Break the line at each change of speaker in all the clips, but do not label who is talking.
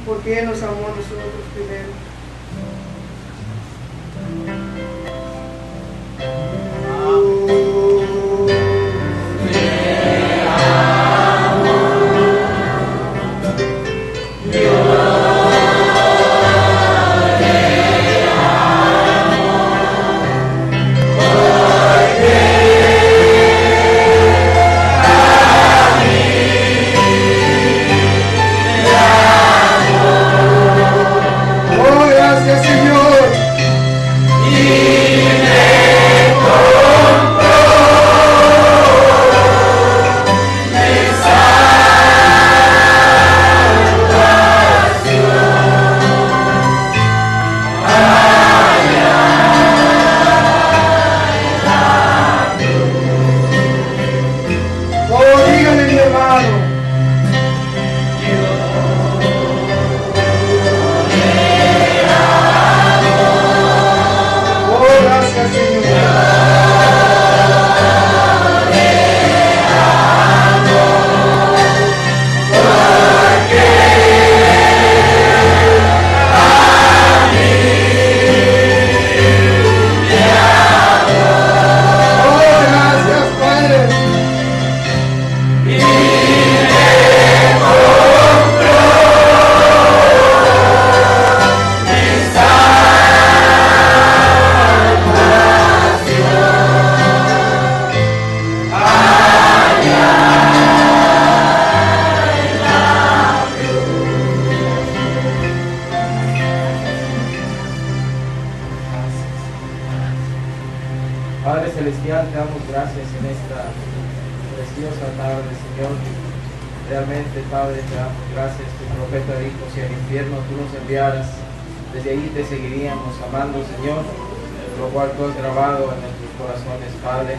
porque Él nos amó a nosotros primero.
Padre Celestial, te damos gracias en esta preciosa tarde, Señor. Realmente, Padre, te damos gracias. Tu profeta dijo, si al infierno tú nos enviaras, desde allí te seguiríamos amando, Señor, lo cual tú has grabado en nuestros corazones, Padre,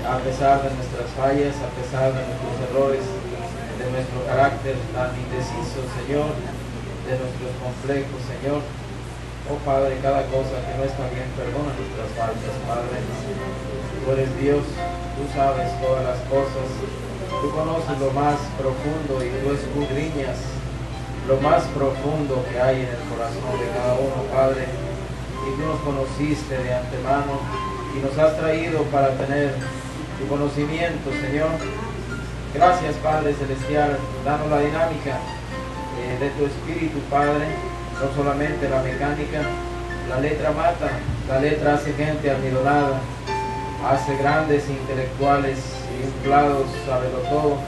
a pesar de nuestras fallas, a pesar de nuestros errores, de nuestro carácter tan indeciso, Señor, de nuestros complejos, Señor. Oh Padre, cada cosa que no está bien, perdona nuestras faltas, Padre. Tú eres Dios, tú sabes todas las cosas, tú conoces lo más profundo y tú escudriñas lo más profundo que hay en el corazón de cada uno, Padre. Y tú nos conociste de antemano y nos has traído para tener tu conocimiento, Señor. Gracias, Padre Celestial, danos la dinámica de tu Espíritu, Padre. No solamente la mecánica, la letra mata, la letra hace gente almidonada, hace grandes intelectuales y inflados, sábelo todo,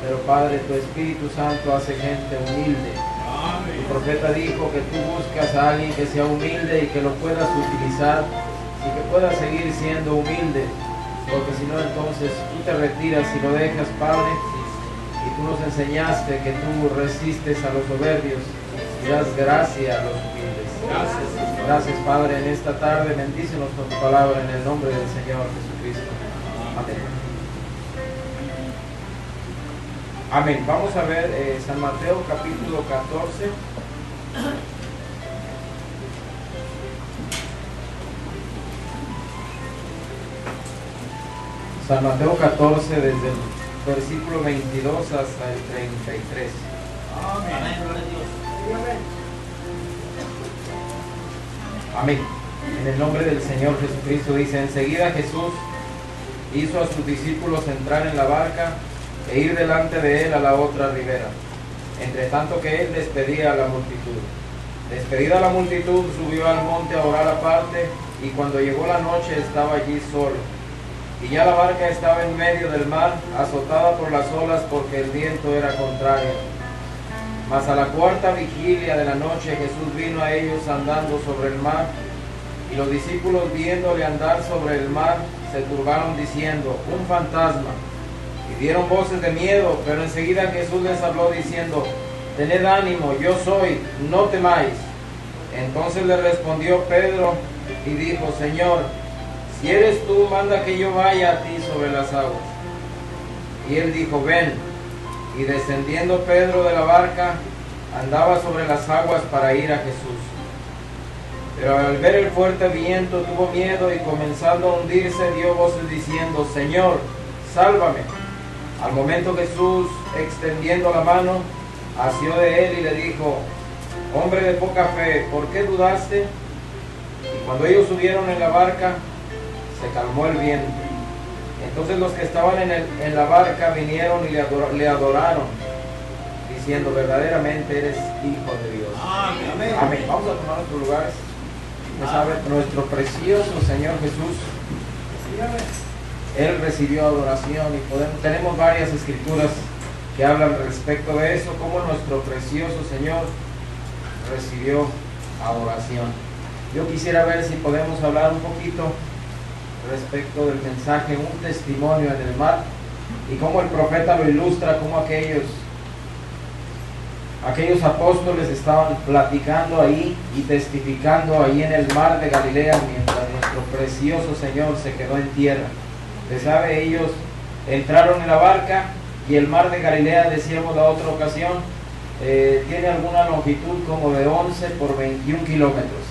pero Padre, tu Espíritu Santo hace gente humilde. Amén. Tu profeta dijo que tú buscas a alguien que sea humilde y que lo puedas utilizar y que pueda seguir siendo humilde, porque si no entonces tú te retiras y lo dejas, Padre, y tú nos enseñaste que tú resistes a los soberbios y das gracia a los humildes. Gracias, Padre, en esta tarde, bendícenos con tu palabra en el nombre del Señor Jesucristo. Amén. Amén. Vamos a ver San Mateo capítulo 14. San Mateo 14 desde el versículo 22 hasta el 33.
Amén.
Amén. En el nombre del Señor Jesucristo dice, enseguida Jesús hizo a sus discípulos entrar en la barca e ir delante de él a la otra ribera, entre tanto que él despedía a la multitud. Despedida la multitud, subió al monte a orar aparte, y cuando llegó la noche estaba allí solo. Y ya la barca estaba en medio del mar, azotada por las olas porque el viento era contrario. Mas a la cuarta vigilia de la noche Jesús vino a ellos andando sobre el mar, y los discípulos viéndole andar sobre el mar se turbaron diciendo, un fantasma, y dieron voces de miedo, pero enseguida Jesús les habló diciendo, tened ánimo, yo soy, no temáis. Entonces le respondió Pedro y dijo, Señor, si eres tú, manda que yo vaya a ti sobre las aguas. Y él dijo, ven. Y descendiendo Pedro de la barca, andaba sobre las aguas para ir a Jesús. Pero al ver el fuerte viento tuvo miedo y comenzando a hundirse dio voces diciendo, Señor, sálvame. Al momento Jesús, extendiendo la mano, asió de él y le dijo: hombre de poca fe, ¿por qué dudaste? Y cuando ellos subieron en la barca, se calmó el viento. Entonces los que estaban en la barca vinieron y le adoraron, diciendo: verdaderamente eres Hijo de Dios.
Amén.
Amén. Vamos a tomar nuestros lugares. Usted sabe, nuestro precioso Señor Jesús, Él recibió adoración, y tenemos varias escrituras que hablan respecto de eso, como nuestro precioso Señor recibió adoración. Yo quisiera ver si podemos hablar un poquito respecto del mensaje, un testimonio en el mar, y cómo el profeta lo ilustra, cómo aquellos apóstoles estaban platicando ahí y testificando ahí en el mar de Galilea, mientras nuestro precioso Señor se quedó en tierra. Usted sabe, ellos entraron en la barca, y el mar de Galilea, decíamos la otra ocasión, tiene alguna longitud como de 11 por 21 kilómetros.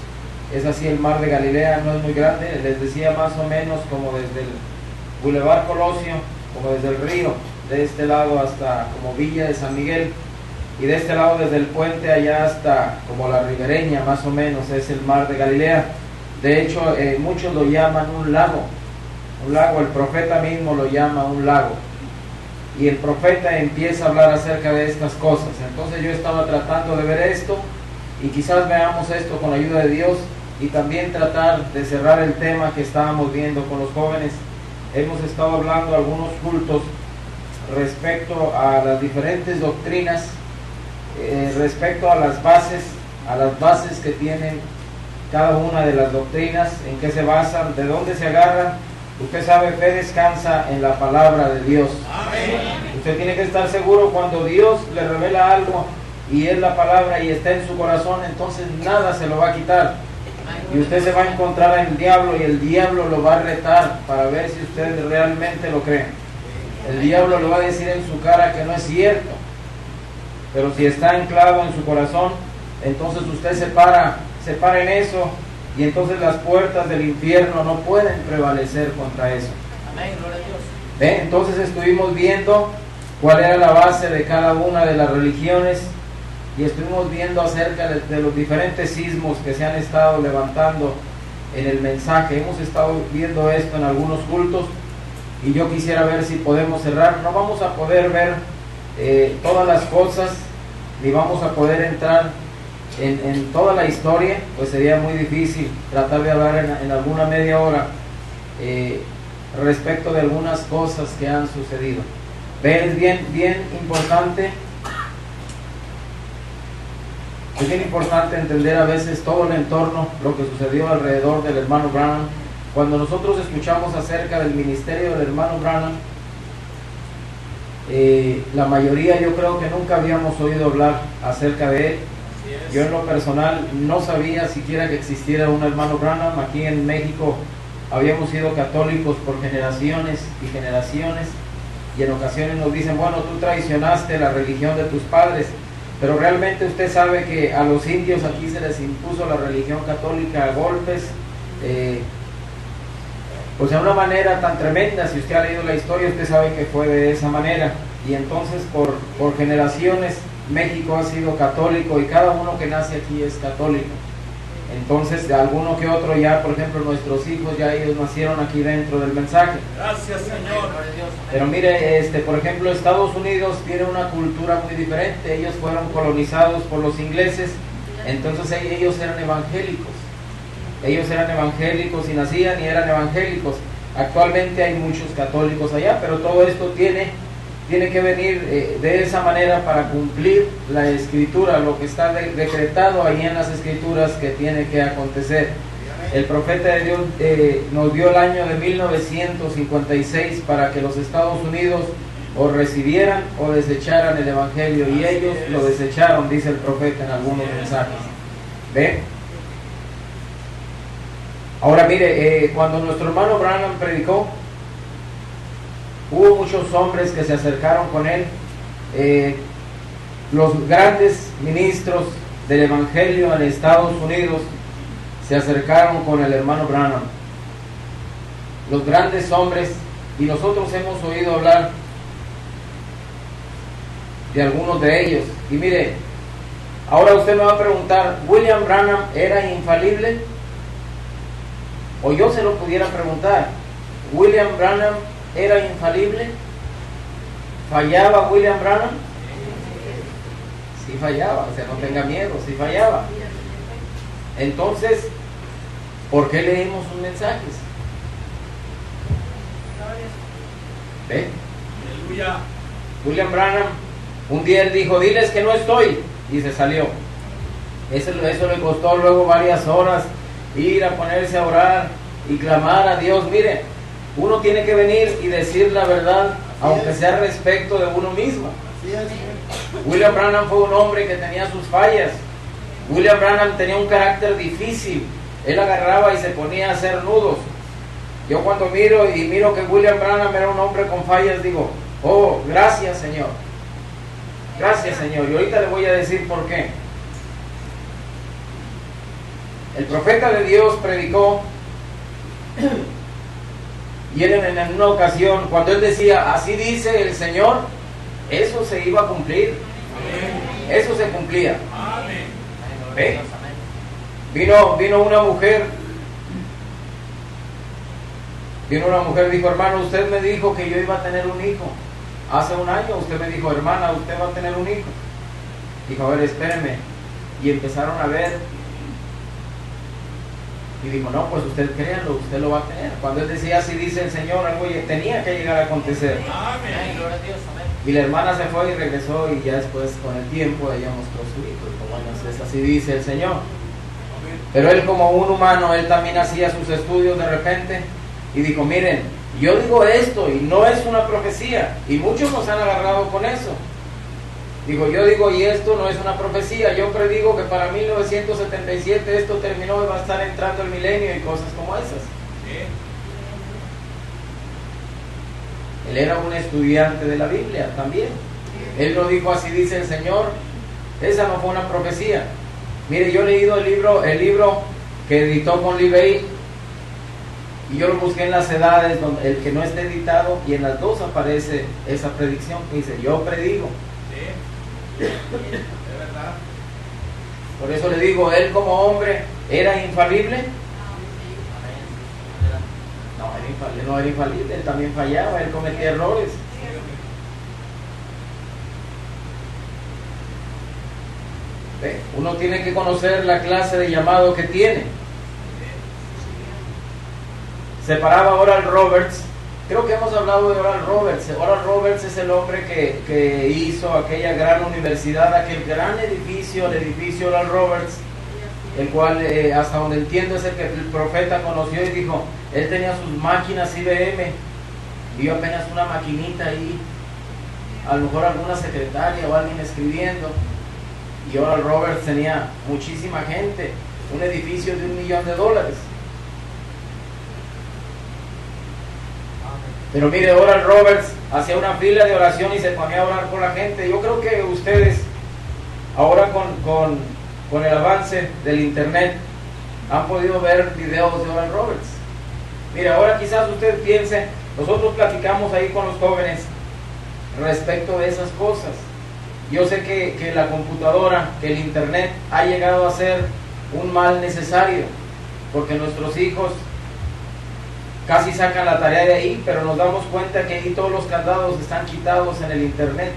Es así, el mar de Galilea no es muy grande. Les decía, más o menos como desde el Boulevard Colosio, como desde el río, de este lado hasta como Villa de San Miguel, y de este lado desde el puente allá hasta como la Ribereña, más o menos, es el mar de Galilea. De hecho, muchos lo llaman un lago, el profeta mismo lo llama un lago, y el profeta empieza a hablar acerca de estas cosas. Entonces yo estaba tratando de ver esto, y quizás veamos esto con la ayuda de Dios, y también tratar de cerrar el tema que estábamos viendo con los jóvenes. Hemos estado hablando algunos cultos respecto a las diferentes doctrinas, respecto a las bases que tienen cada una de las doctrinas, en qué se basan, de dónde se agarran. Usted sabe, fe descansa en la palabra de Dios.
Amén.
Usted tiene que estar seguro cuando Dios le revela algo y es la palabra y está en su corazón, entonces nada se lo va a quitar. Y usted se va a encontrar en el diablo, y el diablo lo va a retar para ver si usted realmente lo cree. El diablo le va a decir en su cara que no es cierto, pero si está anclado en su corazón, entonces usted se para en eso, y entonces las puertas del infierno no pueden prevalecer contra eso.
Amén, gloria a Dios.
¿Ve? Entonces estuvimos viendo cuál era la base de cada una de las religiones, y estuvimos viendo acerca de los diferentes sismos que se han estado levantando en el mensaje. Hemos estado viendo esto en algunos cultos, y yo quisiera ver si podemos cerrar. No vamos a poder ver todas las cosas, ni vamos a poder entrar en toda la historia, pues sería muy difícil tratar de hablar en alguna media hora respecto de algunas cosas que han sucedido. ¿Ve? Es bien importante. Es bien importante entender a veces todo el entorno, lo que sucedió alrededor del hermano Branham. Cuando nosotros escuchamos acerca del ministerio del hermano Branham, la mayoría, yo creo que nunca habíamos oído hablar acerca de él. Yo en lo personal no sabía siquiera que existiera un hermano Branham. Aquí en México habíamos sido católicos por generaciones y generaciones, y en ocasiones nos dicen: bueno, tú traicionaste la religión de tus padres. Pero realmente usted sabe que a los indios aquí se les impuso la religión católica a golpes, pues de una manera tan tremenda. Si usted ha leído la historia, usted sabe que fue de esa manera. Y entonces por generaciones México ha sido católico, y cada uno que nace aquí es católico. Entonces, de alguno que otro ya, por ejemplo, nuestros hijos, ya ellos nacieron aquí dentro del mensaje.
Gracias, Señor.
Pero mire, por ejemplo, Estados Unidos tiene una cultura muy diferente. Ellos fueron colonizados por los ingleses, entonces ellos eran evangélicos. Ellos eran evangélicos y nacían y eran evangélicos. Actualmente hay muchos católicos allá, pero todo esto tiene que venir de esa manera para cumplir la escritura, lo que está decretado ahí en las escrituras que tiene que acontecer. El profeta de Dios nos dio el año de 1956 para que los Estados Unidos o recibieran o desecharan el evangelio, y ellos lo desecharon, dice el profeta en algunos mensajes. ¿Ve? Ahora mire, cuando nuestro hermano Branham predicó, hubo muchos hombres que se acercaron con él. Los grandes ministros del evangelio en Estados Unidos se acercaron con el hermano Branham. Los grandes hombres, y nosotros hemos oído hablar de algunos de ellos. Y mire, ahora usted me va a preguntar, ¿William Branham era infalible? O yo se lo pudiera preguntar, ¿William Branham era infalible? ¿Fallaba William Branham? Sí fallaba, o sea, no tenga miedo, sí fallaba. Entonces, ¿por qué leemos sus mensajes? ¿Ve?
Aleluya.
William Branham, un día él dijo, diles que no estoy, y se salió. Eso le costó luego varias horas ir a ponerse a orar y clamar a Dios. Mire, uno tiene que venir y decir la verdad, aunque sea respecto de uno mismo. William Branham fue un hombre que tenía sus fallas. William Branham tenía un carácter difícil. Él agarraba y se ponía a hacer nudos. Yo cuando miro que William Branham era un hombre con fallas, digo, oh, gracias Señor. Gracias Señor. Y ahorita le voy a decir por qué. El profeta de Dios predicó, y él en una ocasión, cuando él decía, así dice el Señor, eso se iba a cumplir. Eso se cumplía. ¿Ve? Vino una mujer, dijo, hermano, usted me dijo que yo iba a tener un hijo. Hace un año usted me dijo, hermana, usted va a tener un hijo. Dijo, a ver, espéreme. Y empezaron a ver. Y dijo, no, pues usted créanlo, usted lo va a tener. Cuando él decía, así dice el Señor, algo tenía que llegar a acontecer.
Amén. Gloria a Dios. Amén.
Y la hermana se fue y regresó, y ya después, con el tiempo, ella mostró su hijo. Dijo, bueno, es así dice el Señor. Pero él, como un humano, él también hacía sus estudios de repente y dijo, miren, yo digo esto y no es una profecía, y muchos nos han agarrado con eso. Digo, yo digo, y esto no es una profecía, yo predigo que para 1977 esto terminó y va a estar entrando el milenio y cosas como esas.
Sí.
Él era un estudiante de la Biblia también. Él no dijo, así dice el Señor. Esa no fue una profecía. Mire, yo he leído el libro que editó con Libey, y yo lo busqué en las edades, donde el que no esté editado, y en las dos aparece esa predicción que dice, yo predigo.
Sí. Es verdad.
Por eso le digo, él como hombre era infalible. No era infalible, él también fallaba, él cometía errores. ¿Ve? Uno tiene que conocer la clase de llamado que tiene. Se paraba Oral Roberts. Creo que hemos hablado de Oral Roberts. Oral Roberts es el hombre que hizo aquella gran universidad, aquel gran edificio, el edificio Oral Roberts, el cual, hasta donde entiendo, es el que el profeta conoció y dijo, él tenía sus máquinas IBM, y yo apenas una maquinita ahí, a lo mejor alguna secretaria o alguien escribiendo, y Oral Roberts tenía muchísima gente, un edificio de $1 millón. Pero mire, Oral Roberts hacía una fila de oración y se ponía a orar por la gente. Yo creo que ustedes, ahora con el avance del internet, han podido ver videos de Oral Roberts. Mire, ahora quizás usted piense, nosotros platicamos ahí con los jóvenes respecto de esas cosas. Yo sé que la computadora, que el internet ha llegado a ser un mal necesario, porque nuestros hijos casi sacan la tarea de ahí, pero nos damos cuenta que ahí todos los candados están quitados en el internet.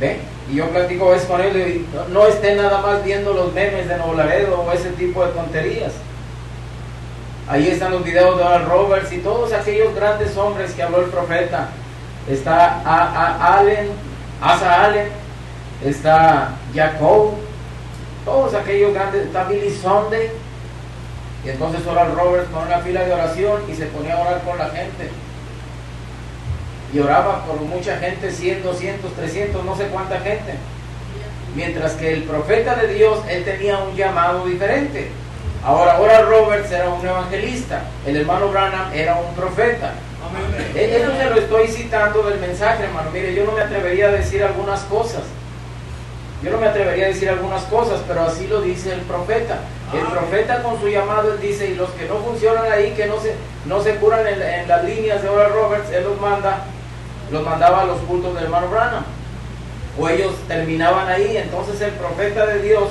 ¿Ve? Y yo platico a veces con él y no esté nada más viendo los memes de Nuevo Laredo o ese tipo de tonterías. Ahí están los videos de Oral Roberts y todos aquellos grandes hombres que habló el profeta. Está Asa Allen, está Jacob, todos aquellos grandes, está Billy Sunday. Y entonces Oral Roberts con una fila de oración y se ponía a orar por la gente. Y oraba por mucha gente, 100, 200, 300, no sé cuánta gente. Mientras que el profeta de Dios, él tenía un llamado diferente. Ahora, Oral Roberts era un evangelista, el hermano Branham era un profeta. Esto se lo estoy citando del mensaje, hermano. Mire, yo no me atrevería a decir algunas cosas. yo no me atrevería a decir algunas cosas, pero así lo dice el profeta. El profeta con su llamado, él dice, y los que no funcionan ahí, que no se curan en las líneas de Oral Roberts, él los mandaba a los cultos del hermano Branham, o ellos terminaban ahí. Entonces el profeta de Dios,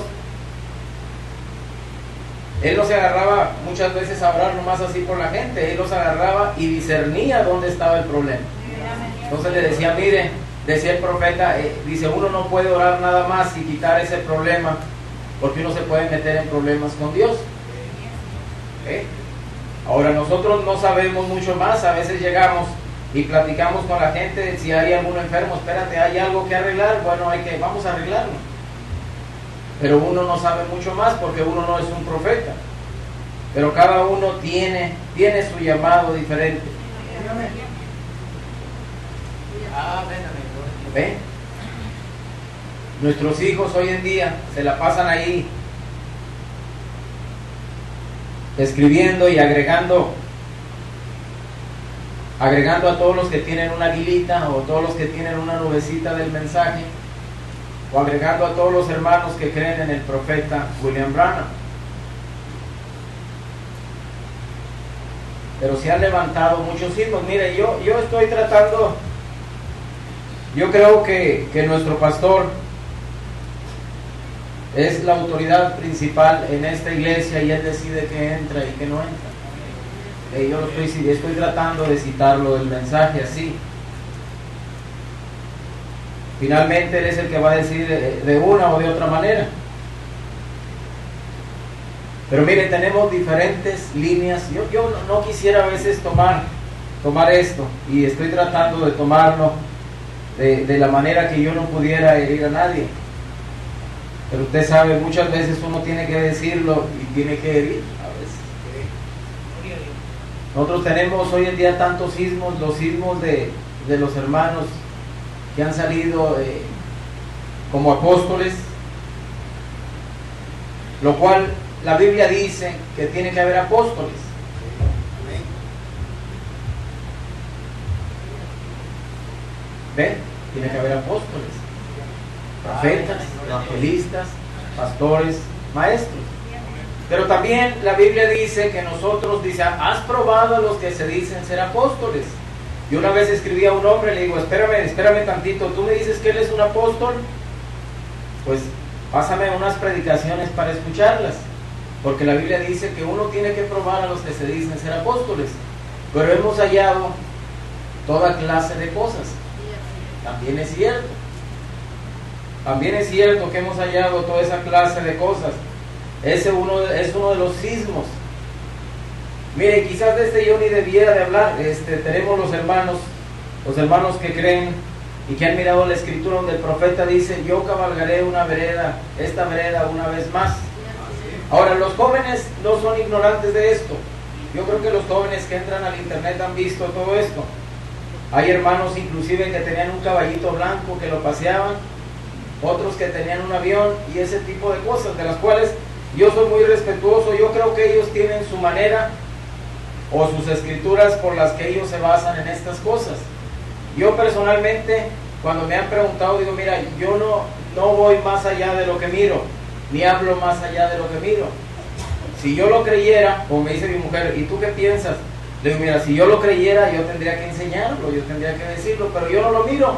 él no se agarraba muchas veces a orar nomás así por la gente, él los agarraba y discernía dónde estaba el problema. Entonces le decía, mire, decía el profeta, dice, uno no puede orar nada más y quitar ese problema, porque uno se puede meter en problemas con Dios. Ahora nosotros no sabemos mucho más, a veces llegamos y platicamos con la gente, si hay algún enfermo, espérate, hay algo que arreglar, bueno, vamos a arreglarlo. Pero uno no sabe mucho más porque uno no es un profeta. Pero cada uno tiene su llamado diferente. ¿Ven? Nuestros hijos hoy en día se la pasan ahí escribiendo y agregando a todos los que tienen una aguilita o todos los que tienen una nubecita del mensaje, o agregando a todos los hermanos que creen en el profeta William Branham. Pero se han levantado muchos hijos. Mire, yo estoy tratando, yo creo que nuestro pastor es la autoridad principal en esta iglesia y él decide que entra y que no entra. Yo estoy tratando de citarlo del mensaje así. Finalmente él es el que va a decir de una o de otra manera. Pero mire, tenemos diferentes líneas. Yo no quisiera a veces tomar esto, y estoy tratando de tomarlo de la manera que yo no pudiera herir a nadie. Pero usted sabe, muchas veces uno tiene que decirlo y tiene que herir a veces. Nosotros tenemos hoy en día tantos sismos, los sismos de los hermanos que han salido como apóstoles, lo cual la Biblia dice que tiene que haber apóstoles. ¿Ven? Tiene que haber apóstoles, profetas, evangelistas, pastores, maestros. Pero también la Biblia dice que nosotros, dice, has probado a los que se dicen ser apóstoles. Yo una vez escribí a un hombre, le digo, espérame tantito, tú me dices que él es un apóstol, pues pásame unas predicaciones para escucharlas, porque la Biblia dice que uno tiene que probar a los que se dicen ser apóstoles. Pero hemos hallado toda clase de cosas. También es cierto que hemos hallado toda esa clase de cosas. Es uno de los sismos. Mire, quizás de yo ni debiera de hablar. Tenemos los hermanos que creen y que han mirado la escritura donde el profeta dice, yo cabalgaré esta vereda una vez más. Ahora, los jóvenes no son ignorantes de esto. Yo creo que los jóvenes que entran al internet han visto todo esto. Hay hermanos inclusive que tenían un caballito blanco que lo paseaban, otros que tenían un avión y ese tipo de cosas, de las cuales yo soy muy respetuoso. Yo creo que ellos tienen su manera o sus escrituras por las que ellos se basan en estas cosas. Yo personalmente, cuando me han preguntado, digo, mira, yo no voy más allá de lo que miro, ni hablo más allá de lo que miro. Si yo lo creyera, como me dice mi mujer, ¿y tú qué piensas? Le digo, mira, si yo lo creyera, yo tendría que enseñarlo, yo tendría que decirlo, pero yo no lo miro.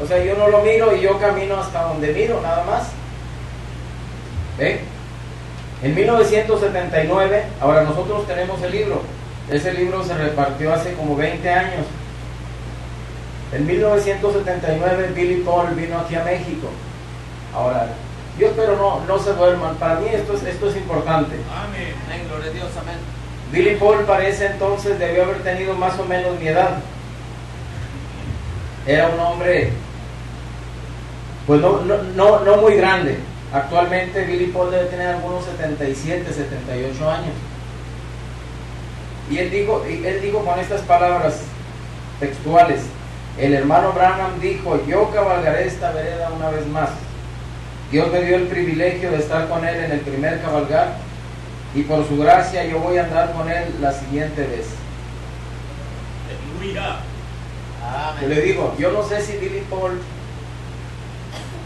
O sea, yo no lo miro y yo camino hasta donde miro, nada más. ¿Ve? En 1979, ahora nosotros tenemos el libro. Ese libro se repartió hace como 20 años. En 1979 Billy Paul vino aquí a México. Ahora, yo espero no se duerman. Para mí esto es importante.
Amén. Amén, gloria a Dios, amén.
Billy Paul para ese entonces debió haber tenido más o menos mi edad. Era un hombre, pues no muy grande. Actualmente Billy Paul debe tener algunos 77, 78 años. Y él dijo con estas palabras textuales: el hermano Branham dijo, yo cabalgaré esta vereda una vez más. Dios me dio el privilegio de estar con él en el primer cabalgar, y por su gracia yo voy a andar con él la siguiente vez.
Aleluya.
Yo le digo, yo no sé si Billy Paul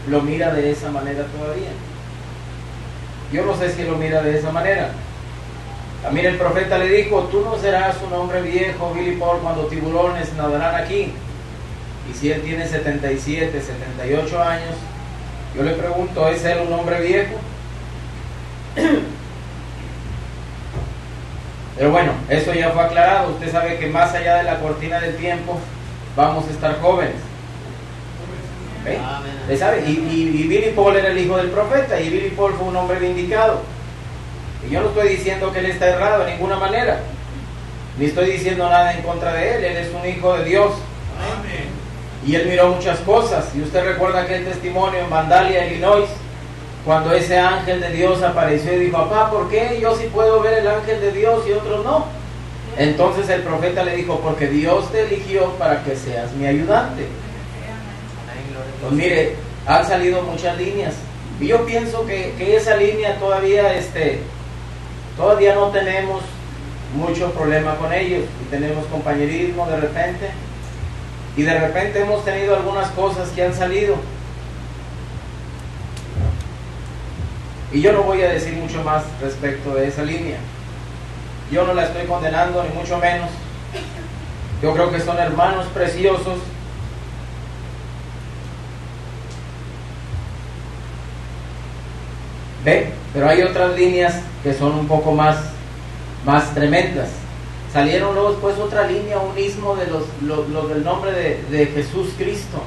lo mira de esa manera todavía. Yo no sé si lo mira de esa manera. También el profeta le dijo, tú no serás un hombre viejo, Billy Paul, cuando tiburones nadarán aquí. Y si él tiene 77, 78 años, yo le pregunto, ¿es él un hombre viejo? Pero bueno, eso ya fue aclarado. Usted sabe que más allá de la cortina del tiempo, vamos a estar jóvenes. ¿Okay? ¿Usted sabe? Y Billy Paul era el hijo del profeta, y Billy Paul fue un hombre vindicado. Y yo no estoy diciendo que él está errado de ninguna manera, ni estoy diciendo nada en contra de él. Él es un hijo de Dios. Amén. Y él miró muchas cosas. Y usted recuerda aquel testimonio en Vandalia, Illinois, cuando ese ángel de Dios apareció y dijo, papá, ¿por qué yo sí puedo ver el ángel de Dios y otros no? Entonces el profeta le dijo, porque Dios te eligió para que seas mi ayudante. Pues mire, han salido muchas líneas, y yo pienso que esa línea todavía no tenemos mucho problema con ellos, y tenemos compañerismo de repente, y de repente hemos tenido algunas cosas que han salido, y yo no voy a decir mucho más respecto de esa línea. Yo no la estoy condenando, ni mucho menos. Yo creo que son hermanos preciosos. ¿Ve? Pero hay otras líneas que son un poco más tremendas. Salieron luego después otra línea, un ismo de los del nombre de Jesús Cristo.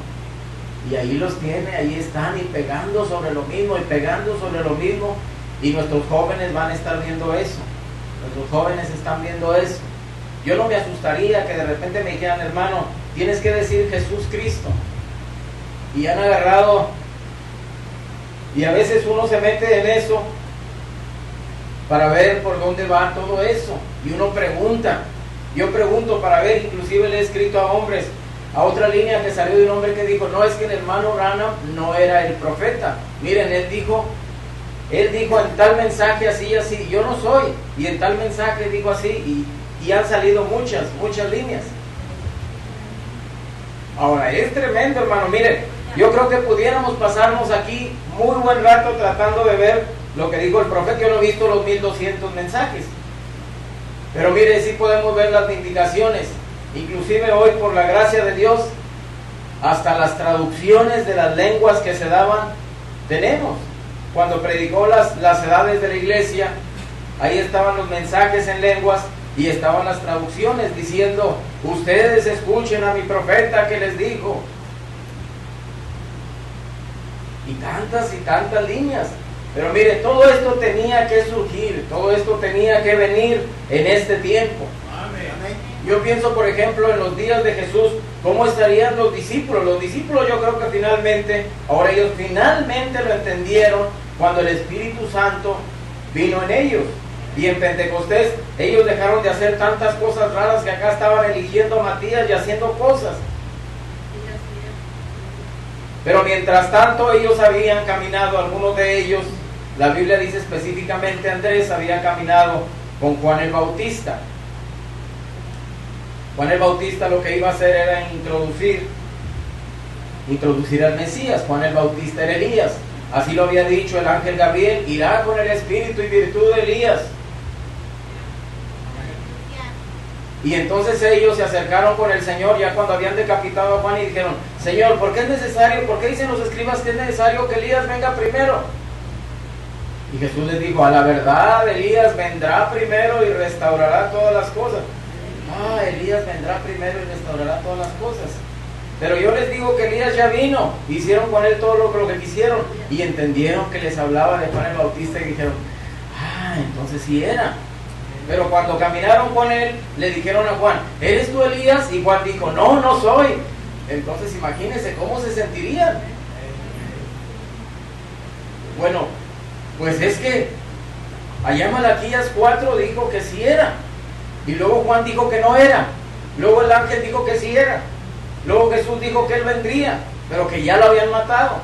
Y ahí los tiene, ahí están, y pegando sobre lo mismo, y pegando sobre lo mismo. Y nuestros jóvenes van a estar viendo eso. Nuestros jóvenes están viendo eso. Yo no me asustaría que de repente me dijeran, hermano, tienes que decir Jesús Cristo. Y han agarrado, y a veces uno se mete en eso para ver por dónde va todo eso. Y uno pregunta, yo pregunto para ver, inclusive le he escrito a hombres, a otra línea que salió de un hombre que dijo, no, es que el hermano Branham no era el profeta. Miren, él dijo en tal mensaje así, así, yo no soy, y en tal mensaje dijo así, y han salido muchas líneas. Ahora, es tremendo, hermano. Miren, yo creo que pudiéramos pasarnos aquí muy buen rato tratando de ver lo que dijo el profeta. Yo no he visto los 1200 mensajes, pero mire, sí podemos ver las indicaciones. Inclusive hoy, por la gracia de Dios, hasta las traducciones de las lenguas que se daban, tenemos. Cuando predicó las edades de la iglesia, ahí estaban los mensajes en lenguas y estaban las traducciones diciendo, ustedes escuchen a mi profeta que les dijo. Y tantas líneas. Pero mire, todo esto tenía que surgir, todo esto tenía que venir en este tiempo. Yo pienso, por ejemplo, en los días de Jesús, ¿cómo estarían los discípulos? Los discípulos, yo creo que finalmente, ahora ellos finalmente lo entendieron cuando el Espíritu Santo vino en ellos. Y en Pentecostés, ellos dejaron de hacer tantas cosas raras que acá estaban eligiendo a Matías y haciendo cosas. Pero mientras tanto, ellos habían caminado, algunos de ellos, la Biblia dice específicamente, Andrés había caminado con Juan el Bautista. Juan el Bautista lo que iba a hacer era introducir al Mesías. Juan el Bautista era Elías. Así lo había dicho el ángel Gabriel, irá con el espíritu y virtud de Elías. Y entonces ellos se acercaron con el Señor ya cuando habían decapitado a Juan y dijeron, Señor, ¿por qué es necesario? ¿Por qué dicen los escribas que es necesario que Elías venga primero? Y Jesús les dijo, a la verdad, Elías vendrá primero y restaurará todas las cosas. Elías vendrá primero y restaurará todas las cosas. Pero yo les digo que Elías ya vino, hicieron con él todo lo que quisieron, y entendieron que les hablaba de Juan el Bautista y dijeron, entonces sí era. Pero cuando caminaron con él, le dijeron a Juan, ¿eres tú Elías? Y Juan dijo, no soy. Entonces imagínense cómo se sentirían. Bueno, pues es que allá en Malaquías 4 dijo que sí era. Y luego Juan dijo que no era. Luego el ángel dijo que sí era. Luego Jesús dijo que él vendría, pero que ya lo habían matado.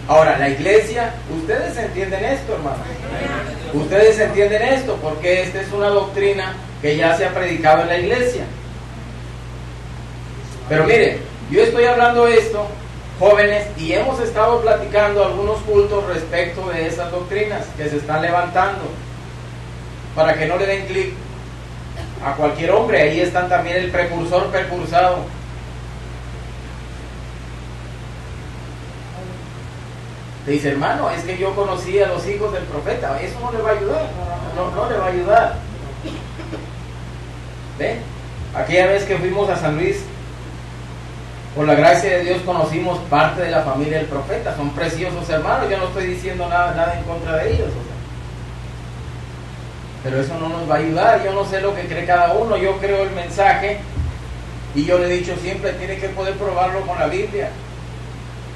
Ahora, la iglesia, ustedes entienden esto, hermano. Ustedes entienden esto, porque esta es una doctrina que ya se ha predicado en la iglesia. Pero mire, yo estoy hablando esto jóvenes, y hemos estado platicando algunos cultos respecto de esas doctrinas que se están levantando, para que no le den clic a cualquier hombre. Ahí están también el precursor precursado. Te dice, hermano, es que yo conocí a los hijos del profeta. Eso no le va a ayudar, no le va a ayudar. ¿Ven? Aquella vez que fuimos a San Luis, por la gracia de Dios conocimos parte de la familia del profeta. Son preciosos hermanos. Yo no estoy diciendo nada en contra de ellos, o sea. Pero eso no nos va a ayudar. Yo no sé lo que cree cada uno. Yo creo el mensaje, y yo le he dicho siempre, tiene que poder probarlo con la Biblia.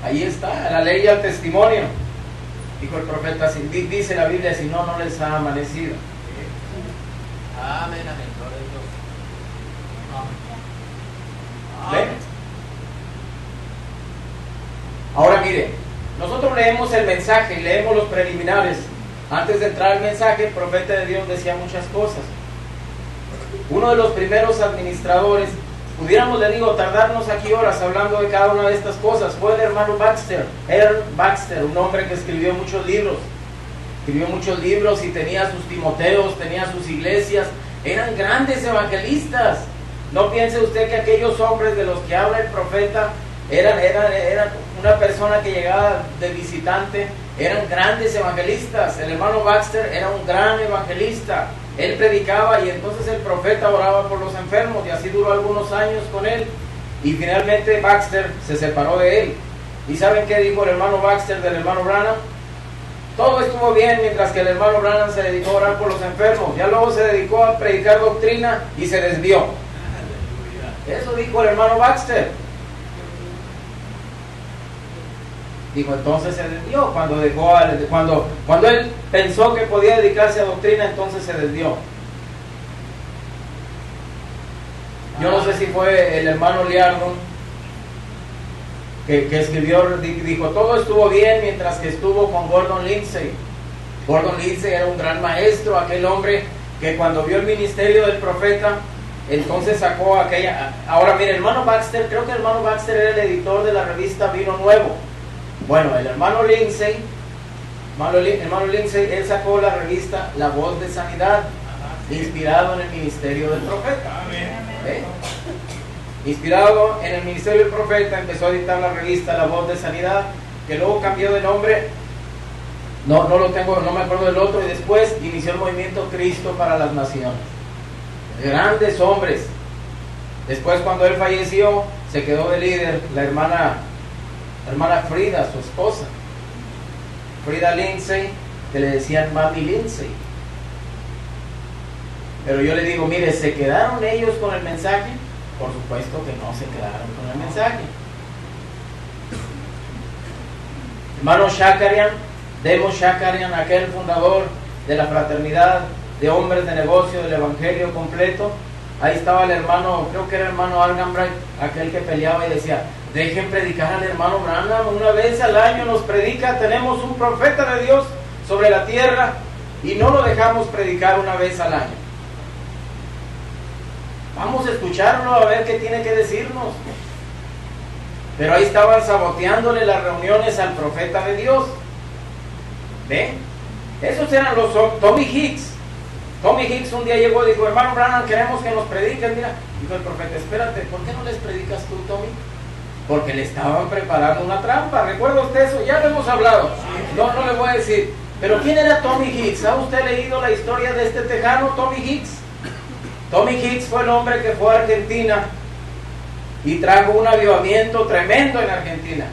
Ahí está, la ley y el testimonio. Dijo el profeta, dice la Biblia, si no, no les ha amanecido.
Amén, amén, gloria a Dios.
¿Ven? Ahora mire, nosotros leemos el mensaje, leemos los preliminares. Antes de entrar al mensaje, el profeta de Dios decía muchas cosas. Uno de los primeros administradores, pudiéramos, le digo, tardarnos aquí horas hablando de cada una de estas cosas, fue el hermano Baxter, Earl Baxter, un hombre que escribió muchos libros y tenía sus Timoteos, tenía sus iglesias, eran grandes evangelistas. No piense usted que aquellos hombres de los que habla el profeta eran una persona que llegaba de visitante, eran grandes evangelistas. El hermano Baxter era un gran evangelista. Él predicaba y entonces el profeta oraba por los enfermos, y así duró algunos años con él, y finalmente Baxter se separó de él. ¿Y saben qué dijo el hermano Baxter del hermano Branham? Todo estuvo bien mientras que el hermano Branham se dedicó a orar por los enfermos. Ya luego se dedicó a predicar doctrina y se desvió. Eso dijo el hermano Baxter. Dijo, entonces se desvió. Cuando él pensó que podía dedicarse a doctrina, entonces se desvió. Yo no sé si fue el hermano Liardon que escribió, dijo, todo estuvo bien mientras que estuvo con Gordon Lindsay. Gordon Lindsay era un gran maestro, aquel hombre que cuando vio el ministerio del profeta, entonces sacó aquella... Ahora mire, el hermano Baxter, creo que el hermano Baxter era el editor de la revista Vino Nuevo. Bueno, el hermano Lindsay, él sacó la revista La Voz de Sanidad, inspirado en el ministerio del profeta. ¿Eh? Inspirado en el ministerio del profeta, empezó a editar la revista La Voz de Sanidad, que luego cambió de nombre, no me acuerdo del otro, y después inició el movimiento Cristo para las Naciones. Grandes hombres. Después, cuando él falleció, se quedó de líder la hermana Frida, su esposa, Frida Lindsay, que le decían Mami Lindsay. Pero yo le digo, mire, ¿se quedaron ellos con el mensaje? Por supuesto que no se quedaron con el mensaje. Hermano Shakarian, Demo Shakarian, aquel fundador de la fraternidad de hombres de negocio del evangelio completo, ahí estaba el hermano, creo que era el hermano Arganbright, aquel que peleaba y decía, dejen predicar al hermano Branham, una vez al año nos predica, tenemos un profeta de Dios sobre la tierra y no lo dejamos predicar una vez al año. Vamos a escucharlo a ver qué tiene que decirnos. Pero ahí estaban saboteándole las reuniones al profeta de Dios. ¿Ven? Esos eran los Tommy Hicks. Tommy Hicks un día llegó y dijo, hermano Branham, queremos que nos prediquen. Mira, dijo el profeta, espérate, ¿por qué no les predicas tú, Tommy? Porque le estaban preparando una trampa. ¿Recuerda usted eso? Ya lo hemos hablado. No le voy a decir. Pero ¿quién era Tommy Hicks? ¿Ha usted leído la historia de este tejano, Tommy Hicks? Tommy Hicks fue el hombre que fue a Argentina y trajo un avivamiento tremendo en Argentina.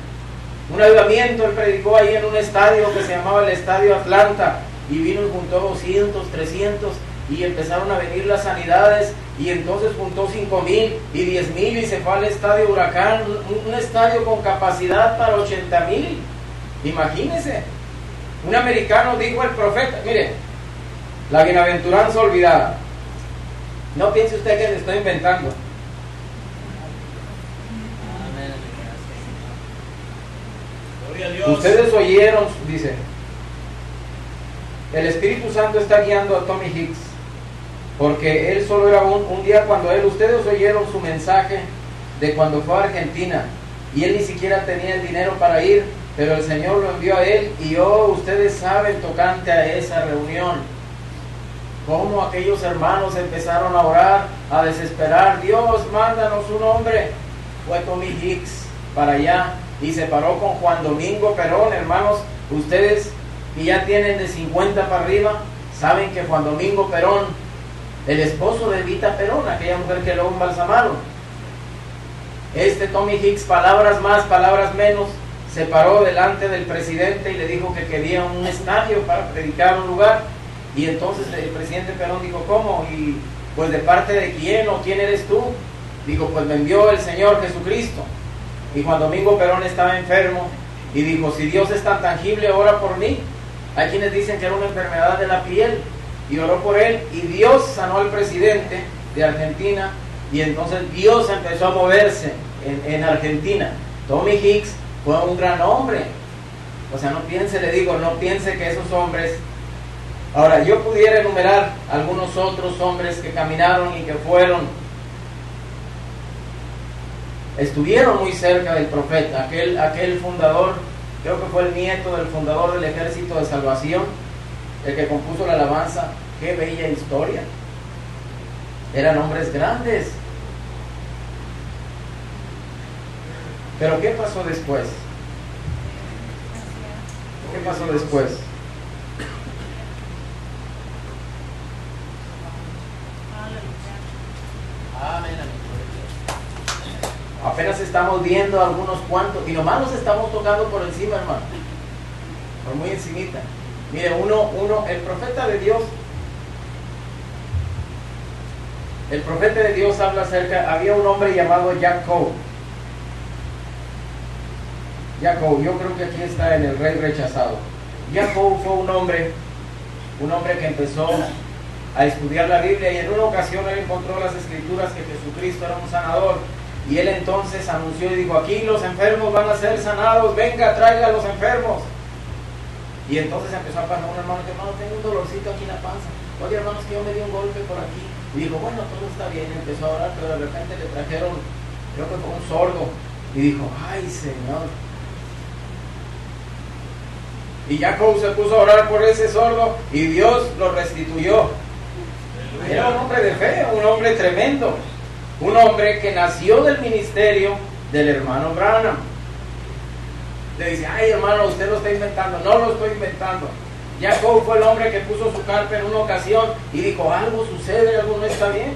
Un avivamiento, él predicó ahí en un estadio que se llamaba el Estadio Atlanta, y vino y juntó 200, 300, y empezaron a venir las sanidades, y entonces juntó 5,000 y 10,000 y se fue al Estadio Huracán, un estadio con capacidad para 80,000. Imagínense. Un americano dijo al profeta, mire, la bienaventuranza olvidada. No piense usted que le estoy inventando.
Amén.
Gloria a Dios.
Ustedes oyeron, dice, el Espíritu Santo está guiando a Tommy Hicks, porque él solo era un día cuando ustedes oyeron su mensaje de cuando fue a Argentina, y él ni siquiera tenía el dinero para ir, pero el Señor lo envió a él. Y ustedes saben tocante a esa reunión, cómo aquellos hermanos empezaron a orar, a desesperar. Dios, mándanos un hombre. Fue Tommy Hicks para allá y se paró con Juan Domingo Perón. Hermanos, ustedes que ya tienen de 50 para arriba, saben que Juan Domingo Perón, el esposo de Evita Perón, aquella mujer que lo embalsamaron, Tommy Hicks, palabras más, palabras menos, se paró delante del presidente y le dijo que quería un estadio para predicar un lugar. Y entonces el presidente Perón dijo, ¿cómo? Y pues, ¿de parte de quién o quién eres tú? Dijo, pues me envió el Señor Jesucristo. Y Juan Domingo Perón estaba enfermo y dijo, si Dios es tan tangible, ora por mí. Hay quienes dicen que era una enfermedad de la piel, y oró por él, y Dios sanó al presidente de Argentina, y entonces Dios empezó a moverse en Argentina. Tommy Hicks fue un gran hombre. O sea, no piense que esos hombres... Ahora, yo pudiera enumerar algunos otros hombres que caminaron y que estuvieron muy cerca del profeta. Aquel fundador, creo que fue el nieto del fundador del Ejército de Salvación, el que compuso la alabanza. Qué bella historia. Eran hombres grandes. Pero ¿qué pasó después? ¿Qué pasó después?
Amén, amén.
Apenas estamos viendo algunos cuantos, y nomás los estamos tocando por encima, hermano, por muy encimita. Mire, el profeta de Dios habla acerca, había un hombre llamado Jacob. Yo creo que aquí está en el Rey Rechazado. Jacob fue un hombre que empezó a estudiar la Biblia, y en una ocasión él encontró las escrituras que Jesucristo era un sanador, y él entonces anunció y dijo, aquí los enfermos van a ser sanados, venga, traiga a los enfermos. Y entonces empezó a pasar un hermano que, hermano, tengo un dolorcito aquí en la panza. Oye, hermanos, que yo me di un golpe por aquí. Y dijo, bueno, todo está bien. Empezó a orar, pero de repente le trajeron, creo que fue un sordo, y dijo, ay, Señor. Y Jacob se puso a orar por ese sordo, y Dios lo restituyó. Era un hombre de fe, un hombre tremendo, un hombre que nació del ministerio del hermano Branham. Le dice, ay, hermano, usted lo está inventando. No lo estoy inventando. Jacob fue el hombre que puso su carpa en una ocasión y dijo, algo sucede, algo no está bien.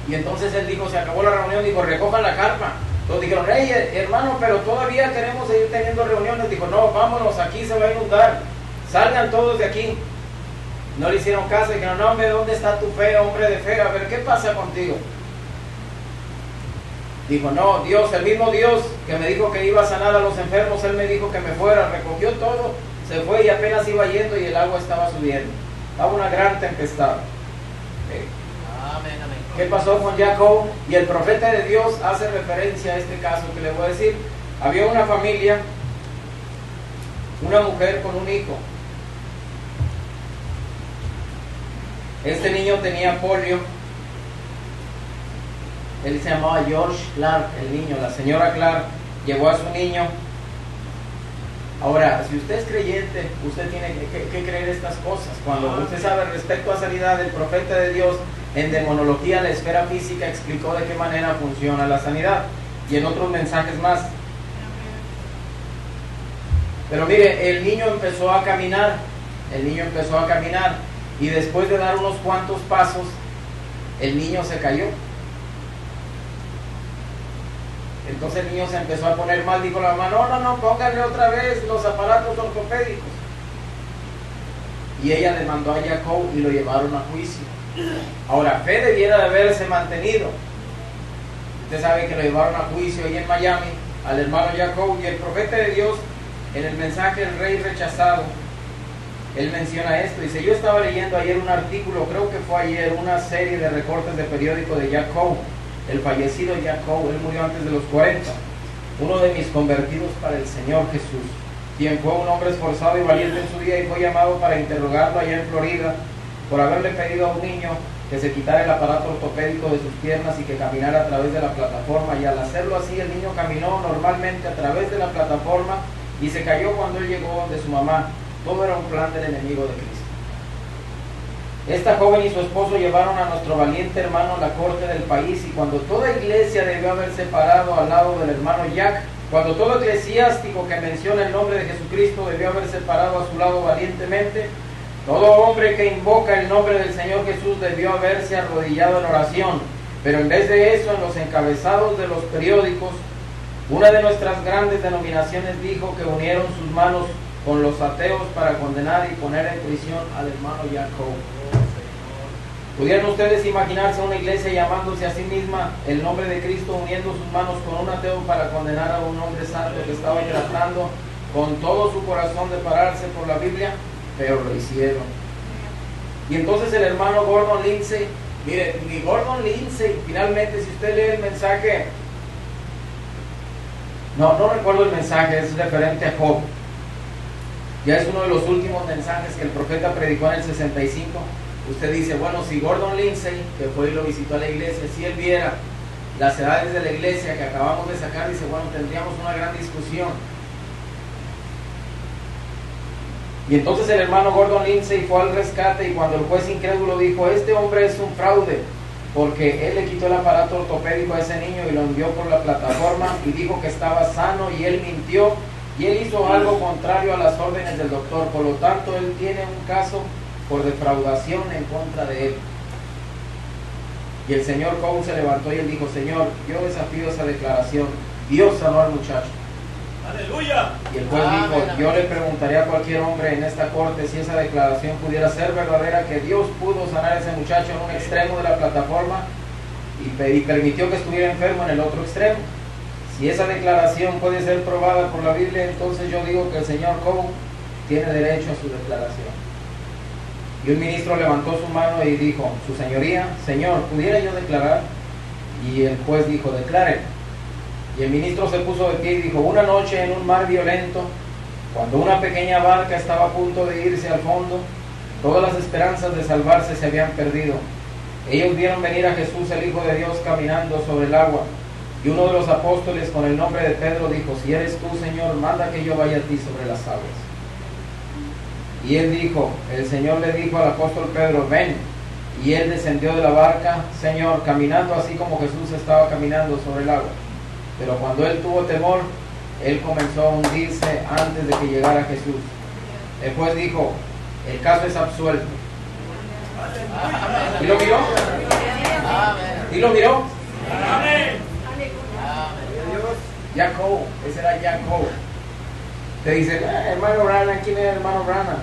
Y entonces él dijo, se acabó la reunión, dijo, recojan la carpa. Todos dijeron, hey, hermano, pero todavía queremos seguir teniendo reuniones. Dijo, no, vámonos, aquí se va a inundar, salgan todos de aquí. No le hicieron caso, dijeron, no, hombre, ¿dónde está tu fe, hombre de fe? A ver, ¿qué pasa contigo? Dijo, no, Dios, el mismo Dios que me dijo que iba a sanar a los enfermos, Él me dijo que me fuera. Recogió todo, se fue, y apenas iba yendo y el agua estaba subiendo. Estaba una gran tempestad.
Amén, amén.
¿Qué pasó con Jacob? Y el profeta de Dios hace referencia a este caso que le voy a decir. Había una familia, una mujer con un hijo. Este niño tenía polio. Él se llamaba George Clark, el niño. La señora Clark llevó a su niño. Ahora, si usted es creyente, usted tiene que creer estas cosas. Cuando usted sabe respecto a sanidad, el profeta de Dios en demonología, la esfera física, explicó de qué manera funciona la sanidad, y en otros mensajes más. Pero mire, el niño empezó a caminar, y después de dar unos cuantos pasos, el niño se cayó. Entonces el niño se empezó a poner mal. Dijo la mamá, no, pónganle otra vez los aparatos ortopédicos. Y ella demandó a Jacob y lo llevaron a juicio. Ahora, fe debiera de haberse mantenido. Usted sabe que lo llevaron a juicio ahí en Miami al hermano Jacob, y el profeta de Dios en el mensaje El Rey Rechazado, él menciona esto. Dice, yo estaba leyendo ayer un artículo, creo que fue ayer, una serie de recortes de periódico de Jacob, el fallecido Jacob. Él murió antes de los 40, uno de mis convertidos para el Señor Jesús, quien fue un hombre esforzado y valiente en su día, y fue llamado para interrogarlo allá en Florida por haberle pedido a un niño que se quitara el aparato ortopédico de sus piernas y que caminara a través de la plataforma, y al hacerlo así el niño caminó normalmente a través de la plataforma y se cayó cuando él llegó de su mamá. Todo era un plan del enemigo de Cristo. Esta joven y su esposo llevaron a nuestro valiente hermano a la corte del país, y cuando toda iglesia debió haberse parado al lado del hermano Jack, cuando todo eclesiástico que menciona el nombre de Jesucristo debió haberse parado a su lado valientemente, todo hombre que invoca el nombre del Señor Jesús debió haberse arrodillado en oración. Pero en vez de eso, en los encabezados de los periódicos, una de nuestras grandes denominaciones dijo que unieron sus manos con los ateos para condenar y poner en prisión al hermano Jacob. ¿Pudieran ustedes imaginarse una iglesia llamándose a sí misma el nombre de Cristo, uniendo sus manos con un ateo para condenar a un hombre santo que estaba tratando con todo su corazón de pararse por la Biblia? Pero lo hicieron. Y entonces el hermano Gordon Lindsay, mire, ni Gordon Lindsay, finalmente, si usted lee el mensaje, no recuerdo el mensaje, es referente a Job. Ya es uno de los últimos mensajes que el profeta predicó en el 65. Usted dice, bueno, si Gordon Lindsay, que fue y lo visitó a la iglesia, si él viera las edades de la iglesia que acabamos de sacar, dice, bueno, tendríamos una gran discusión. Y entonces el hermano Gordon Lindsay fue al rescate, y cuando el juez incrédulo dijo, este hombre es un fraude, porque él le quitó el aparato ortopédico a ese niño y lo envió por la plataforma y dijo que estaba sano, y él mintió, y él hizo algo contrario a las órdenes del doctor, por lo tanto él tiene un caso por defraudación en contra de él. Y el señor Cole se levantó y él dijo, Señor, yo desafío esa declaración. Dios sanó al muchacho.
¡Aleluya!
Y el juez dijo, yo le preguntaré a cualquier hombre en esta corte si esa declaración pudiera ser verdadera, que Dios pudo sanar a ese muchacho en un extremo de la plataforma y permitió que estuviera enfermo en el otro extremo. Si esa declaración puede ser probada por la Biblia, entonces yo digo que el señor Cole tiene derecho a su declaración. Y un ministro levantó su mano y dijo, su señoría, Señor, ¿pudiera yo declarar? Y el juez dijo, declare. Y el ministro se puso de pie y dijo, una noche en un mar violento, cuando una pequeña barca estaba a punto de irse al fondo, todas las esperanzas de salvarse se habían perdido. Ellos vieron venir a Jesús, el Hijo de Dios, caminando sobre el agua. Y uno de los apóstoles, con el nombre de Pedro, dijo, si eres tú, Señor, manda que yo vaya a ti sobre las aguas. Y él dijo, el Señor le dijo al apóstol Pedro, ven. Y él descendió de la barca, Señor, caminando así como Jesús estaba caminando sobre el agua. Pero cuando él tuvo temor, él comenzó a hundirse antes de que llegara Jesús. El juez dijo, el caso es absuelto. ¿Y lo miró? ¿Y lo miró? Jacob, ese era Jacob. Te dice, hermano Brana, ¿quién era el hermano Brana?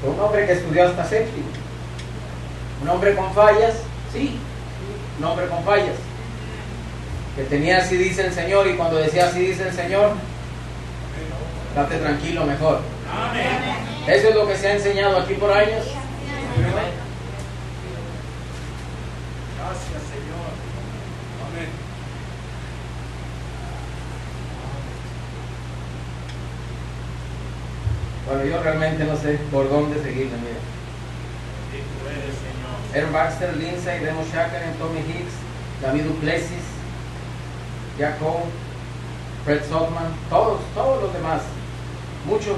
Fue un hombre que estudió hasta séptimo. Un hombre con fallas, sí, un hombre con fallas. Que tenía así dice el Señor, y cuando decía así dice el Señor, date tranquilo mejor. Eso es lo que se ha enseñado aquí por años.
Gracias, Señor. Amén.
Bueno, yo realmente no sé por dónde seguirle, mira. Aaron Baxter, Lindsay, Demo Shackleton, Tommy Hicks, David Duplessis, Jacob, Fred Saltman, todos los demás, muchos.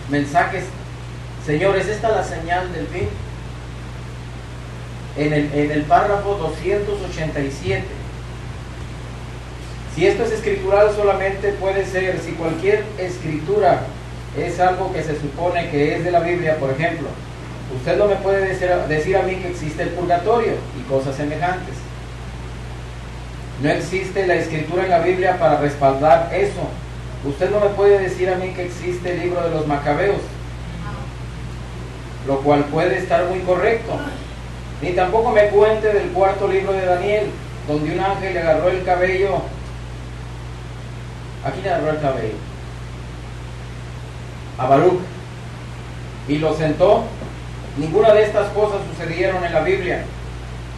Mensajes, señores, ¿esta es la señal del fin? En el párrafo 287. Si esto es escritural, solamente puede ser si cualquier escritura es algo que se supone que es de la Biblia. Por ejemplo, usted no me puede decir a mí que existe el purgatorio y cosas semejantes. No existe la escritura en la Biblia para respaldar eso. Usted no me puede decir a mí que existe el libro de los Macabeos, lo cual puede estar muy correcto. Ni tampoco me cuente del cuarto libro de Daniel, donde un ángel le agarró el cabello. ¿A quién le agarró el cabello? A Baruch, y lo sentó. Ninguna de estas cosas sucedieron en la Biblia,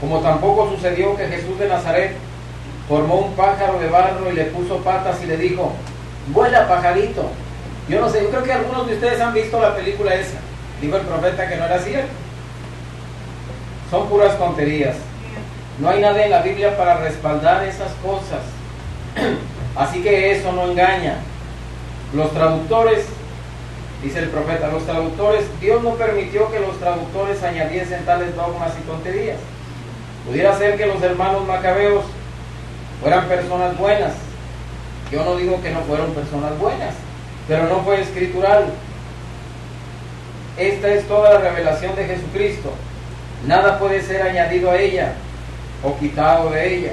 como tampoco sucedió que Jesús de Nazaret formó un pájaro de barro y le puso patas y le dijo, Vuela pajarito. Yo no sé, yo creo que algunos de ustedes han visto la película esa. Dijo el profeta que no era cierto. Son puras tonterías. No hay nada en la Biblia para respaldar esas cosas. Así que eso no engaña. Los traductores, dice el profeta, los traductores, Dios no permitió que los traductores añadiesen tales dogmas y tonterías. Pudiera ser que los hermanos macabeos fueran personas buenas. Yo no digo que no fueron personas buenas, pero no fue escritural. Esta es toda la revelación de Jesucristo. Nada puede ser añadido a ella o quitado de ella.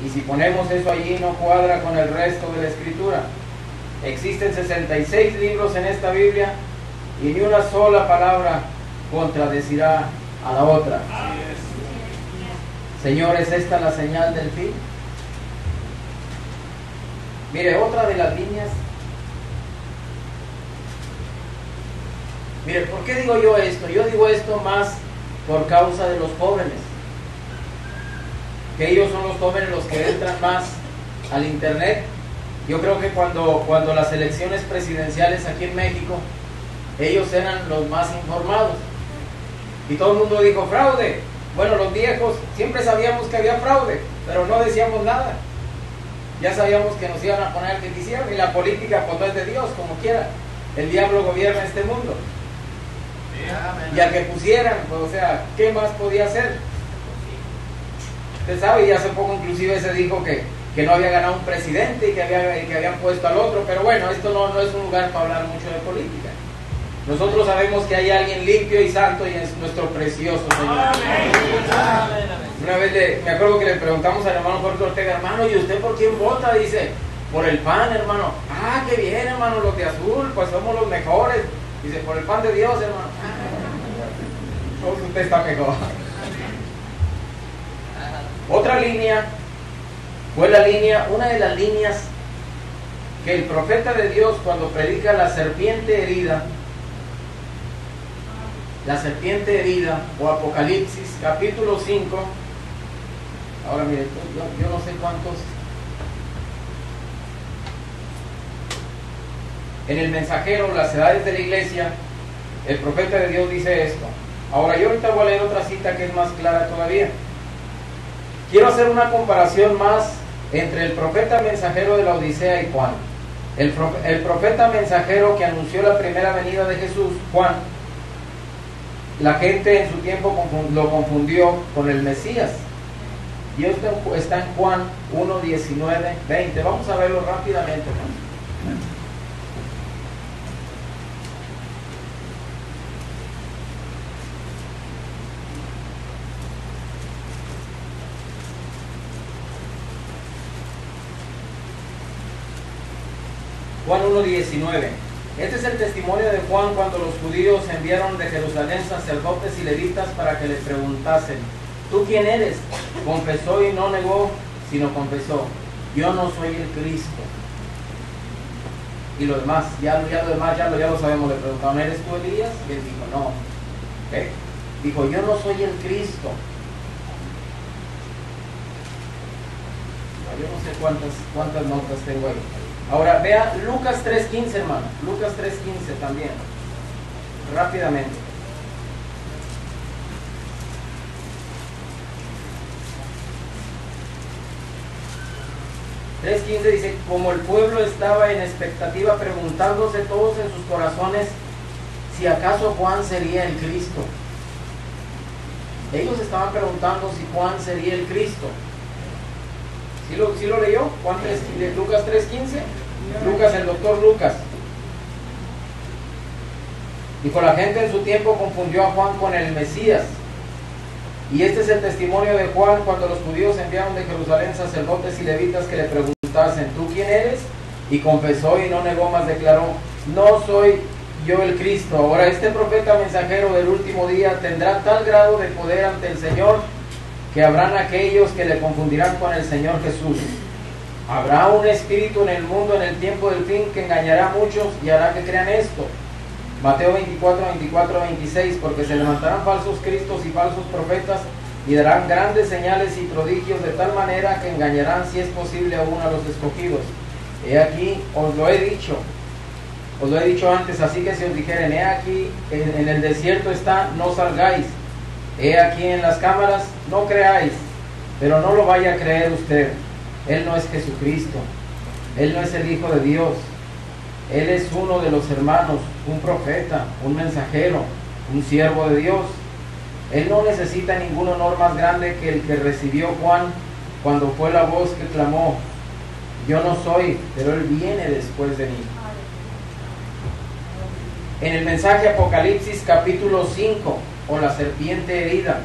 Y si ponemos eso allí, no cuadra con el resto de la escritura. Existen 66 libros en esta Biblia y ni una sola palabra contradecirá a la otra. Señores, ¿esta es la señal del fin? Mire, otra de las líneas. Mire, ¿por qué digo yo esto? Yo digo esto más por causa de los jóvenes. Que ellos son los jóvenes los que entran más al internet. Yo creo que cuando las elecciones presidenciales aquí en México, ellos eran los más informados. Y todo el mundo dijo fraude. Bueno, los viejos siempre sabíamos que había fraude, pero no decíamos nada. Ya sabíamos que nos iban a poner el que quisieran, y la política pues no es de Dios, como quiera. El diablo gobierna este mundo. Y al que pusieran, pues, o sea, ¿qué más podía hacer? Usted sabe, y hace poco inclusive se dijo que no había ganado un presidente y que habían puesto al otro, pero bueno, esto no es un lugar para hablar mucho de política. Nosotros sabemos que hay alguien limpio y santo y es nuestro precioso Señor. Una vez me acuerdo que le preguntamos al hermano Jorge Ortega, hermano, ¿y usted por quién vota? Dice, por el PAN, hermano. Ah, qué bien, hermano, los de azul, pues somos los mejores. Dice, por el pan de Dios, hermano. Pues usted está mejor. Otra línea fue una de las líneas que el profeta de Dios, cuando predica la serpiente herida o Apocalipsis capítulo 5, ahora mire, yo no sé cuántos, en el mensajero, las edades de la iglesia, el profeta de Dios dice esto. Ahora yo ahorita voy a leer otra cita que es más clara todavía. Quiero hacer una comparación más entre el profeta mensajero de la Odisea y Juan. El profeta mensajero que anunció la primera venida de Jesús, Juan, la gente en su tiempo lo confundió con el Mesías. Y esto está en Juan 1, 19, 20. Vamos a verlo rápidamente, ¿no? Juan 1:19. Este es el testimonio de Juan cuando los judíos enviaron de Jerusalén sacerdotes y levitas para que le preguntasen: ¿tú quién eres? Confesó y no negó, sino confesó: yo no soy el Cristo. Y lo demás, ya lo sabemos. Le preguntaron: ¿eres tú Elías? Y él dijo: no. Dijo: yo no soy el Cristo. Yo no sé cuántas notas tengo ahí. Ahora vea Lucas 3:15, hermano. Lucas 3:15 también. Rápidamente. Dice: como el pueblo estaba en expectativa, preguntándose todos en sus corazones si acaso Juan sería el Cristo. Ellos estaban preguntando si Juan sería el Cristo. ¿Sí lo leyó? Juan 3, Lucas 3:15. Lucas, el doctor Lucas. Dijo: la gente en su tiempo confundió a Juan con el Mesías. Y este es el testimonio de Juan cuando los judíos enviaron de Jerusalén sacerdotes y levitas que le preguntasen: ¿tú quién eres? Y confesó y no negó, mas declaró: no soy yo el Cristo. Ahora este profeta mensajero del último día tendrá tal grado de poder ante el Señor que habrán aquellos que le confundirán con el Señor Jesús. Habrá un espíritu en el mundo en el tiempo del fin que engañará a muchos y hará que crean esto. Mateo 24, 26, porque se levantarán falsos cristos y falsos profetas y darán grandes señales y prodigios de tal manera que engañarán, si es posible, aún a los escogidos. He aquí, os lo he dicho antes, así que si os dijeren, he aquí, en el desierto está, no salgáis. He aquí en las cámaras, no creáis, pero no lo vaya a creer usted. Él no es Jesucristo, Él no es el Hijo de Dios, Él es uno de los hermanos, un profeta, un mensajero, un siervo de Dios. Él no necesita ningún honor más grande que el que recibió Juan cuando fue la voz que clamó, yo no soy, pero Él viene después de mí. En el mensaje Apocalipsis capítulo 5, o la serpiente herida,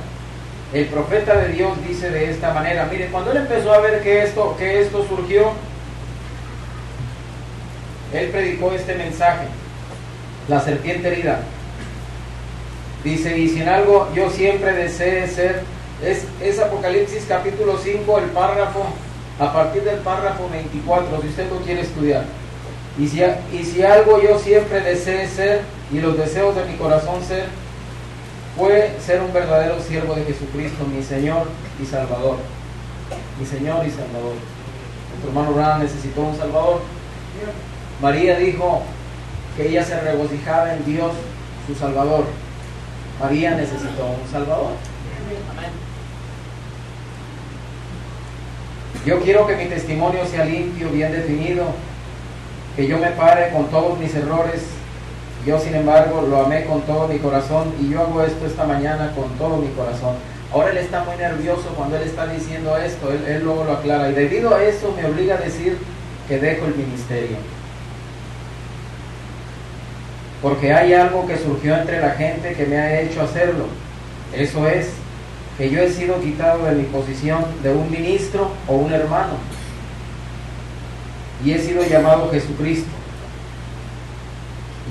el profeta de Dios dice de esta manera, mire, cuando él empezó a ver que esto surgió, él predicó este mensaje, la serpiente herida. Dice, y si en algo yo siempre deseé ser, es Apocalipsis capítulo 5, el párrafo, a partir del párrafo 24, si usted lo quiere estudiar. Y si algo yo siempre deseé ser, y los deseos de mi corazón ser, fue ser un verdadero siervo de Jesucristo, mi Señor y Salvador. Mi Señor y Salvador. Nuestro hermano Branham necesitó un Salvador. María dijo que ella se regocijaba en Dios, su Salvador. María necesitó un Salvador.
Amén.
Yo quiero que mi testimonio sea limpio, bien definido, que yo me pare con todos mis errores. Yo, sin embargo, lo amé con todo mi corazón y yo hago esto esta mañana con todo mi corazón. Ahora él está muy nervioso cuando él está diciendo esto, él luego lo aclara. Y debido a eso me obliga a decir que dejo el ministerio. Porque hay algo que surgió entre la gente que me ha hecho hacerlo. Eso es, que yo he sido quitado de mi posición de un ministro o un hermano. Y he sido llamado Jesucristo.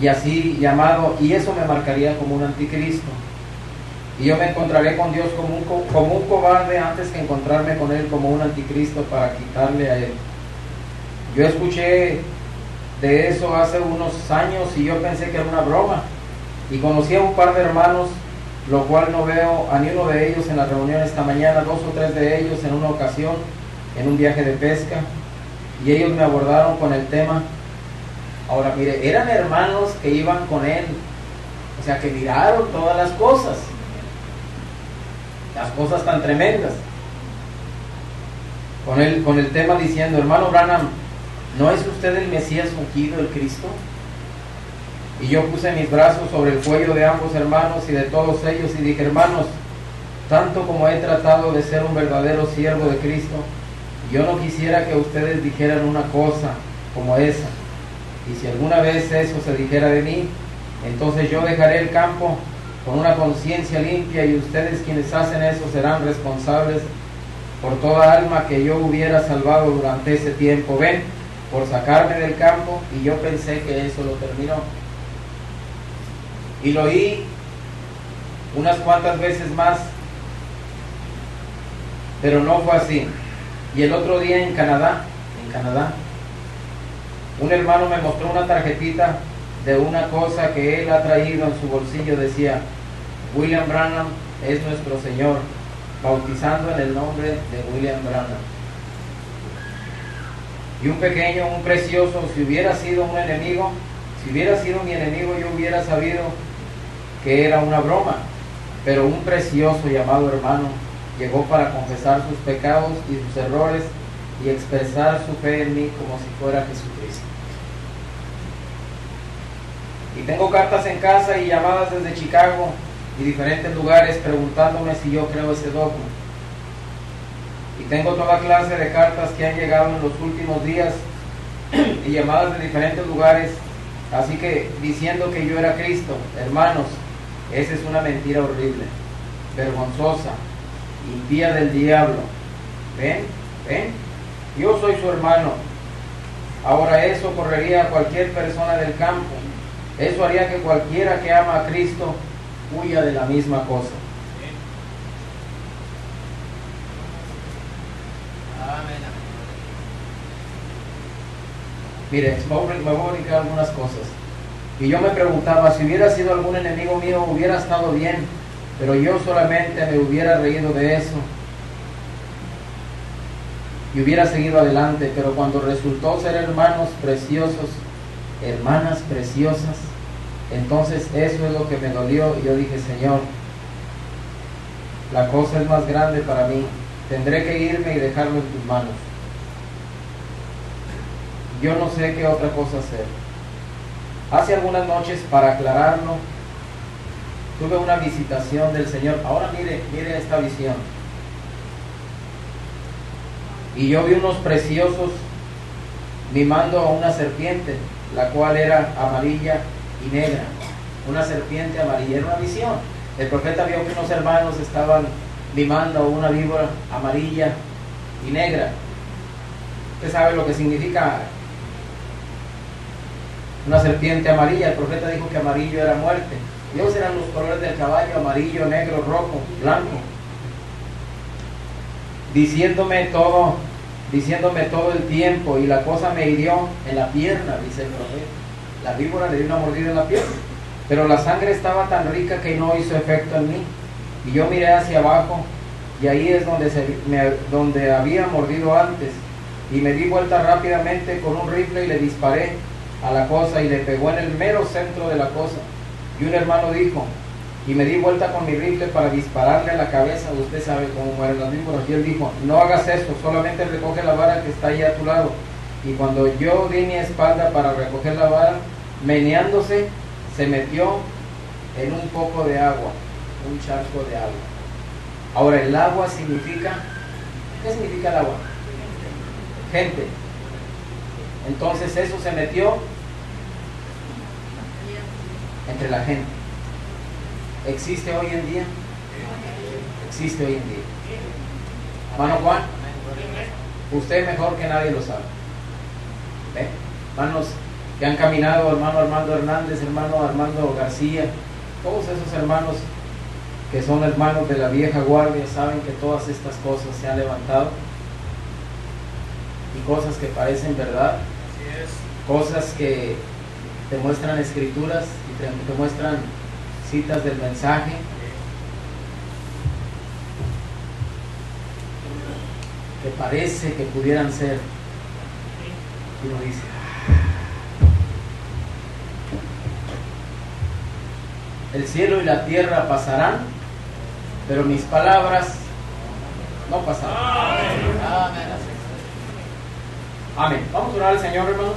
Y así llamado, y eso me marcaría como un anticristo. Y yo me encontraré con Dios como un cobarde antes que encontrarme con Él como un anticristo para quitarle a Él. Yo escuché de eso hace unos años y yo pensé que era una broma. Y conocí a un par de hermanos, lo cual no veo a ni uno de ellos en la reunión esta mañana, 2 o 3 de ellos en una ocasión, en un viaje de pesca. Y ellos me abordaron con el tema. Ahora mire, eran hermanos que iban con él, o sea que miraron todas las cosas tan tremendas, con el tema diciendo, hermano Branham, ¿no es usted el Mesías ungido, el Cristo? Y yo puse mis brazos sobre el cuello de ambos hermanos y de todos ellos y dije, hermanos, tanto como he tratado de ser un verdadero siervo de Cristo, yo no quisiera que ustedes dijeran una cosa como esa. Y si alguna vez eso se dijera de mí, entonces yo dejaré el campo con una conciencia limpia y ustedes quienes hacen eso serán responsables por toda alma que yo hubiera salvado durante ese tiempo. Ven, por sacarme del campo, y yo pensé que eso lo terminó. Y lo oí unas cuantas veces más, pero no fue así. Y el otro día en Canadá, un hermano me mostró una tarjetita de una cosa que él ha traído en su bolsillo. Decía, William Branham es nuestro Señor, bautizando en el nombre de William Branham. Y un pequeño, un precioso, si hubiera sido un enemigo, si hubiera sido mi enemigo, yo hubiera sabido que era una broma. Pero un precioso llamado hermano llegó para confesar sus pecados y sus errores y expresar su fe en mí como si fuera Jesucristo. Y tengo cartas en casa y llamadas desde Chicago y diferentes lugares preguntándome si yo creo ese dogma. Y tengo toda clase de cartas que han llegado en los últimos días y llamadas de diferentes lugares, así que diciendo que yo era Cristo. Hermanos, esa es una mentira horrible, vergonzosa, impía del diablo. ¿Ven? Yo soy su hermano. Ahora eso correría a cualquier persona del campo. Eso haría que cualquiera que ama a Cristo huya de la misma cosa.
Amén.
Mire, me voy a brincar algunas cosas. Y yo me preguntaba, si hubiera sido algún enemigo mío, hubiera estado bien, pero yo solamente me hubiera reído de eso. y hubiera seguido adelante, pero cuando resultó ser hermanos preciosos, hermanas preciosas, entonces eso es lo que me dolió, y yo dije, Señor, la cosa es más grande para mí, tendré que irme y dejarlo en tus manos. Yo no sé qué otra cosa hacer. Hace algunas noches, para aclararlo, tuve una visitación del Señor. Ahora mire esta visión. Y yo vi unos preciosos mimando a una serpiente, la cual era amarilla y negra. Una serpiente amarilla, era una visión. El profeta vio que unos hermanos estaban mimando a una víbora amarilla y negra. Usted sabe lo que significa una serpiente amarilla. El profeta dijo que amarillo era muerte. Y esos eran los colores del caballo: amarillo, negro, rojo, blanco. Diciéndome todo el tiempo, y la cosa me hirió en la pierna, dice el profeta. La víbora le dio una mordida en la pierna, pero la sangre estaba tan rica que no hizo efecto en mí. Y yo miré hacia abajo, y ahí es donde había mordido antes, y me di vuelta rápidamente con un rifle y le disparé a la cosa, y le pegó en el mero centro de la cosa. Y un hermano dijo, y me di vuelta con mi rifle para dispararle a la cabeza. Usted sabe cómo mueren las víboras. Y él dijo, no hagas esto, solamente recoge la vara que está ahí a tu lado. Y cuando yo di mi espalda para recoger la vara, meneándose, se metió en un poco de agua, un charco de agua. Ahora, el agua significa, ¿qué significa el agua? Gente. Entonces eso se metió entre la gente. ¿Existe hoy en día? Existe hoy en día. Hermano Juan, usted mejor que nadie lo sabe. ¿Ve? Hermanos que han caminado, hermano Armando Hernández, hermano Armando García, todos esos hermanos que son hermanos de la vieja guardia, saben que todas estas cosas se han levantado, y cosas que parecen verdad, cosas que te muestran escrituras y te muestran citas del mensaje, que parece que pudieran ser, y uno dice, el cielo y la tierra pasarán, pero mis palabras no pasarán.
Amén.
Amén. Vamos a orar al Señor, hermanos.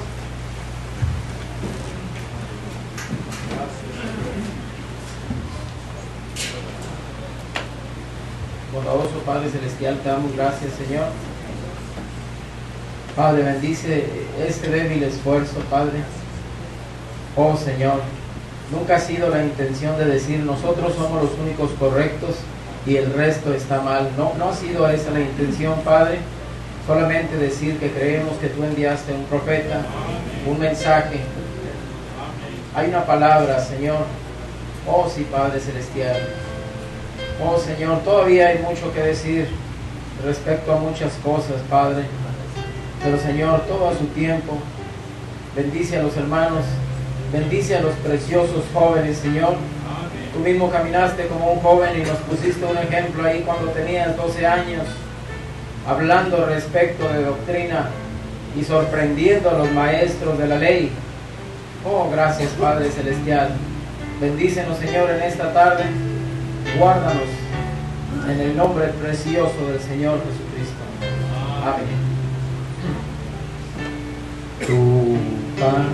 Bondadoso Padre Celestial, te damos gracias, Señor. Padre, bendice este débil esfuerzo, Padre. Oh Señor, nunca ha sido la intención de decir nosotros somos los únicos correctos y el resto está mal. No ha sido esa la intención, Padre. Solamente decir que creemos que tú enviaste un profeta, un mensaje. Hay una palabra, Señor. Oh sí, Padre Celestial. Oh Señor, todavía hay mucho que decir respecto a muchas cosas, Padre. Pero Señor, todo a su tiempo. Bendice a los hermanos. Bendice a los preciosos jóvenes, Señor. Tú mismo caminaste como un joven y nos pusiste un ejemplo ahí cuando tenías 12 años, hablando respecto de doctrina y sorprendiendo a los maestros de la ley. Oh, gracias, Padre Celestial. Bendícenos, Señor, en esta tarde. Guárdanos en el nombre precioso del Señor Jesucristo. Amén. Tu pan.